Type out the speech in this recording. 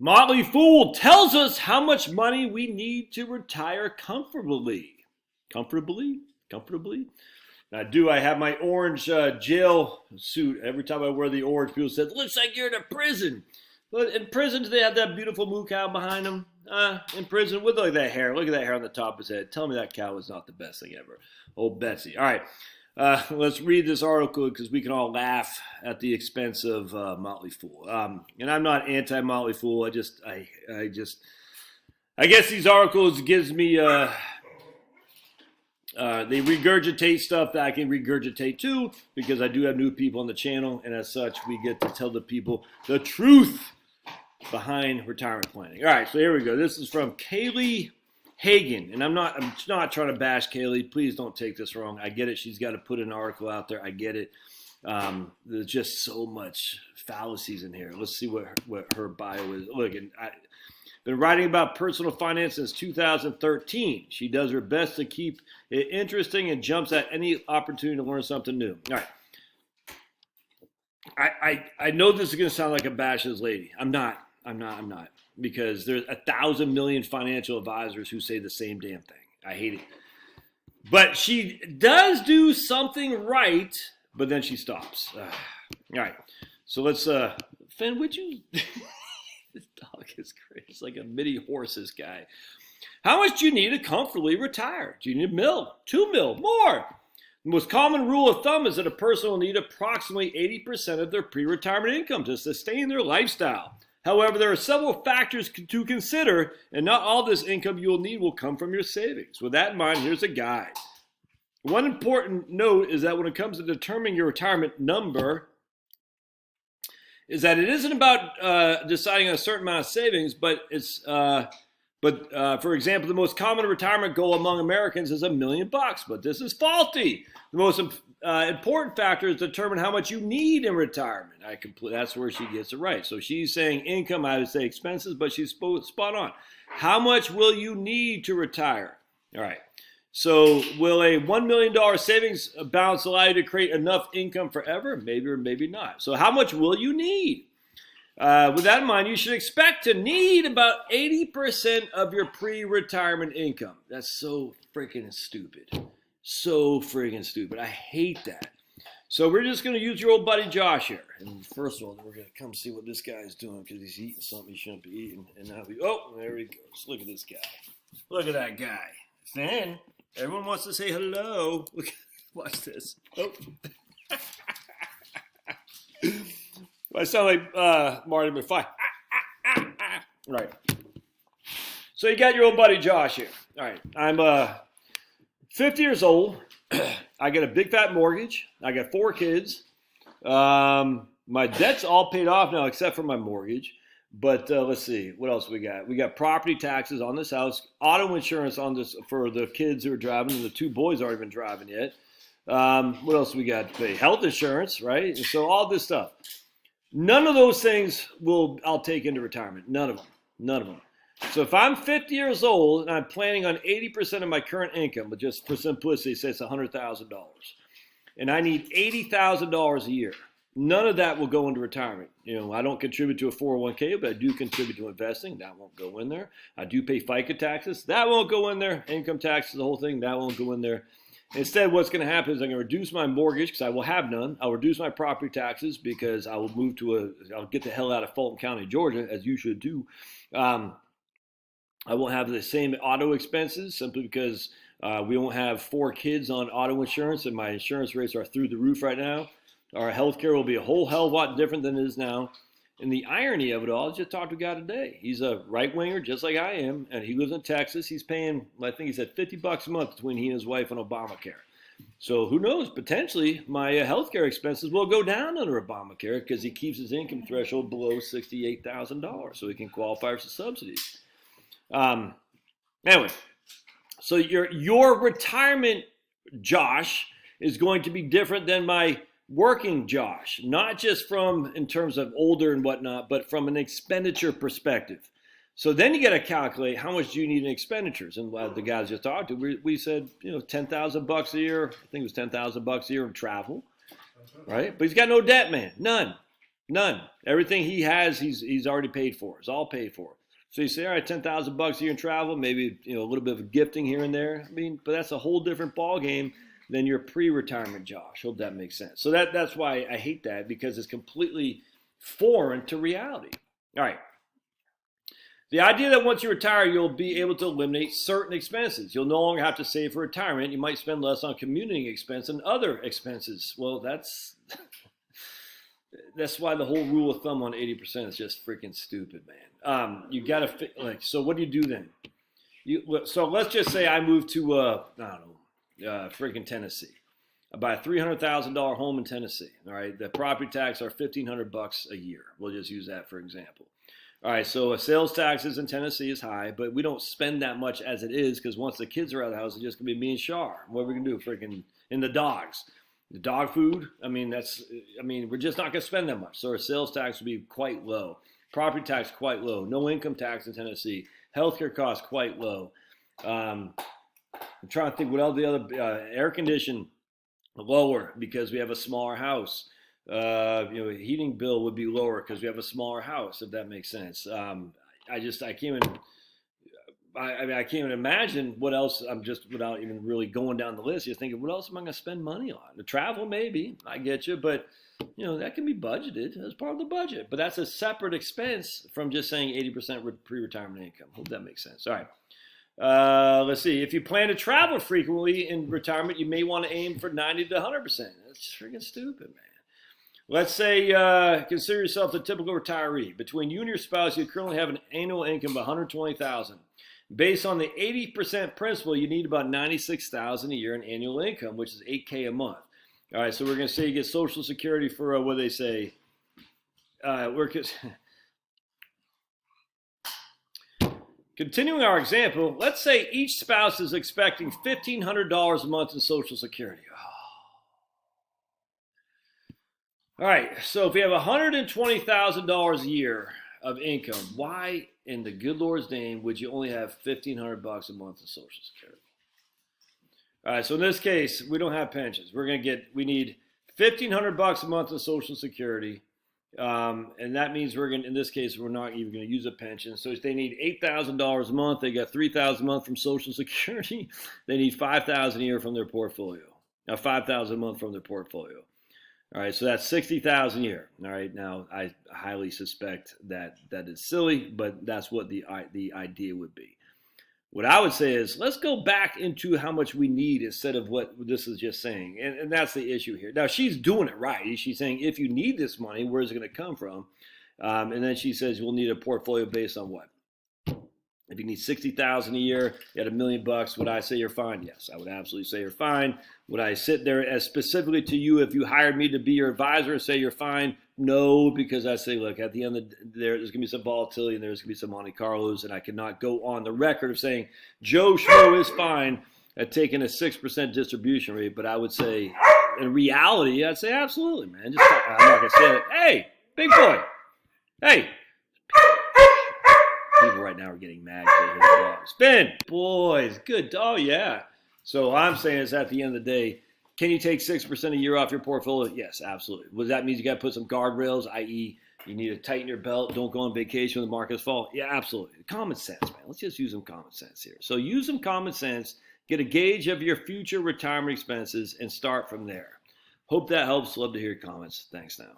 Motley Fool tells us how much money we need to retire comfortably. Comfortably? I have my orange jail suit. Every time I wear the orange, people say, looks like you're in a prison. But in prison, they have that beautiful moo cow behind them. In prison, look at that hair. Look at that hair on the top of his head. Tell me that cow is not the best thing ever. Old Betsy. All right. Let's read this article because we can all laugh at the expense of Motley Fool. And I'm not anti-Motley Fool. I guess these articles gives me, they regurgitate stuff that I can regurgitate too, because I do have new people on the channel, and as such, we get to tell the people the truth behind retirement planning. All right, so here we go. This is from Kaylee Hagan, and I'm not trying to bash Kaylee. Please don't take this wrong. I get it. She's got to put an article out there. I get it. There's just so much fallacies in here. Let's see what her bio is. Look, and I've been writing about personal finance since 2013. She does her best to keep it interesting and jumps at any opportunity to learn something new. All right. I know this is going to sound like a bash this lady. I'm not. Because there's 1,000 million financial advisors who say the same damn thing. I hate it. But she does do something right, but then she stops. All right. So let's, Finn, would you? This dog is crazy. It's like a mini horse, this guy. How much do you need to comfortably retire? Do you need $1 million, $2 million, more? The most common rule of thumb is that a person will need approximately 80% of their pre-retirement income to sustain their lifestyle. However, there are several factors to consider, and not all this income you will need will come from your savings. With that in mind, here's a guide. One important note is that when it comes to determining your retirement number, is that it isn't about deciding on a certain amount of savings, but for example, the most common retirement goal among Americans is $1 million. But this is faulty. The most important factor is to determine how much you need in retirement. That's where she gets it right. So she's saying income, I would say expenses, but she's spot on. How much will you need to retire? All right. So will a $1 million savings balance allow you to create enough income forever? Maybe or maybe not. So how much will you need? With that in mind, you should expect to need about 80% of your pre-retirement income. That's so freaking stupid. So friggin' stupid. I hate that. So we're just going to use your old buddy Josh here. And first of all, we're going to come see what this guy is doing because he's eating something he shouldn't be eating. And now there he goes. Look at this guy. Look at that guy. Finn, everyone wants to say hello. Look, watch this. Oh. I sound like Marty McFly. Right. So you got your old buddy Josh here. All right. I'm 50 years old. I got a big fat mortgage. I got 4 kids. My debt's all paid off now except for my mortgage. But let's see. What else we got? We got property taxes on this house. Auto insurance on this for the kids who are driving. And the 2 boys aren't even driving yet. What else we got to pay? Health insurance, right? And so all this stuff. None of those things I'll take into retirement. None of them. So if I'm 50 years old and I'm planning on 80% of my current income, but just for simplicity, say it's $100,000, and I need $80,000 a year, none of that will go into retirement. I don't contribute to a 401k, but I do contribute to investing. That won't go in there. I do pay FICA taxes. That won't go in there. Income taxes, the whole thing, that won't go in there. Instead, what's going to happen is I'm going to reduce my mortgage because I will have none. I'll reduce my property taxes because I will move I'll get the hell out of Fulton County, Georgia, as you should do. I won't have the same auto expenses simply because we won't have 4 kids on auto insurance, and my insurance rates are through the roof right now. Our health care will be a whole hell of a lot different than it is now. And the irony of it all, I just talked to a guy today. He's a right-winger just like I am, and he lives in Texas. He's paying, I think he said $50 a month between he and his wife on Obamacare. So who knows? Potentially, my health care expenses will go down under Obamacare because he keeps his income threshold below $68,000 so he can qualify for subsidies. Anyway, so your retirement, Josh, is going to be different than my working Josh, not just in terms of older and whatnot, but from an expenditure perspective. So then you got to calculate how much do you need in expenditures. And the guys just talked to, we said, $10,000 a year. I think it was $10,000 a year in travel, right? But he's got no debt, man. None. None. Everything he has, he's already paid for. It's all paid for. So you say, all right, $10,000 a year in travel, maybe a little bit of gifting here and there. I mean, but that's a whole different ball game than your pre-retirement Josh. Hope that makes sense. So that's why I hate that, because it's completely foreign to reality. All right. The idea that once you retire, you'll be able to eliminate certain expenses. You'll no longer have to save for retirement. You might spend less on commuting expense and other expenses. Well, that's why the whole rule of thumb on 80% is just freaking stupid, man. You got to so what do you do then? So let's just say I move to I don't know, freaking Tennessee. I buy a $300,000 home in Tennessee. All right, the property tax are $1,500 a year. We'll just use that for example. All right, so sales taxes in Tennessee is high, but we don't spend that much as it is, because once the kids are out of the house, it's just gonna be me and Shar. What are we gonna do? Freaking and the dogs. The dog food, we're just not going to spend that much. So our sales tax would be quite low. Property tax, quite low. No income tax in Tennessee. Healthcare costs, quite low. I'm trying to think what else the other, air condition, lower because we have a smaller house. Heating bill would be lower because we have a smaller house, if that makes sense. I can't even... I can't even imagine what else. I'm just, without even really going down the list, you're thinking, what else am I going to spend money on? The travel, maybe. I get you. But, that can be budgeted as part of the budget. But that's a separate expense from just saying 80% pre-retirement income. Hope that makes sense. All right. Let's see. If you plan to travel frequently in retirement, you may want to aim for 90 to 100%. That's freaking stupid, man. Let's say consider yourself the typical retiree. Between you and your spouse, you currently have an annual income of $120,000. Based on the 80% principal, you need about $96,000 a year in annual income, which is $8K a month. All right, so we're going to say you get Social Security for what do they say? Continuing our example, let's say each spouse is expecting $1,500 a month in Social Security. All right, so if we have $120,000 a year of income, why in the good Lord's name would you only have $1,500 a month in Social Security? All right, so in this case, we don't have pensions. We need $1,500 a month in Social Security, and that means in this case, we're not even going to use a pension. So if they need $8,000 a month, they got $3,000 a month from Social Security. They need $5,000 a year from their portfolio. Now, $5,000 a month from their portfolio. All right, so that's $60,000 a year. All right, now I highly suspect that is silly, but that's what the idea would be. What I would say is, let's go back into how much we need instead of what this is just saying, and that's the issue here. Now she's doing it right. She's saying if you need this money, where's it going to come from? And then she says we'll need a portfolio based on what? If you need $60,000 a year, you had $1 million, would I say you're fine? Yes, I would absolutely say you're fine. Would I sit there as specifically to you if you hired me to be your advisor and say you're fine? No, because I say, look, at the end of the day, there's going to be some volatility and there's going to be some Monte Carlos, and I cannot go on the record of saying Joe Schmo is fine at taking a 6% distribution rate. But I would say, in reality, I'd say absolutely, man. I'm not going to say it. Hey, big boy. Hey. People right now are getting mad because they hear the dog. Spin, boys, good. Oh yeah. So I'm saying is at the end of the day, can you take 6% a year off your portfolio? Yes, absolutely. Well, that means you got to put some guardrails, i.e., you need to tighten your belt. Don't go on vacation when the markets fall. Yeah, absolutely. Common sense, man. Let's just use some common sense here. So use some common sense, get a gauge of your future retirement expenses, and start from there. Hope that helps. Love to hear your comments. Thanks now.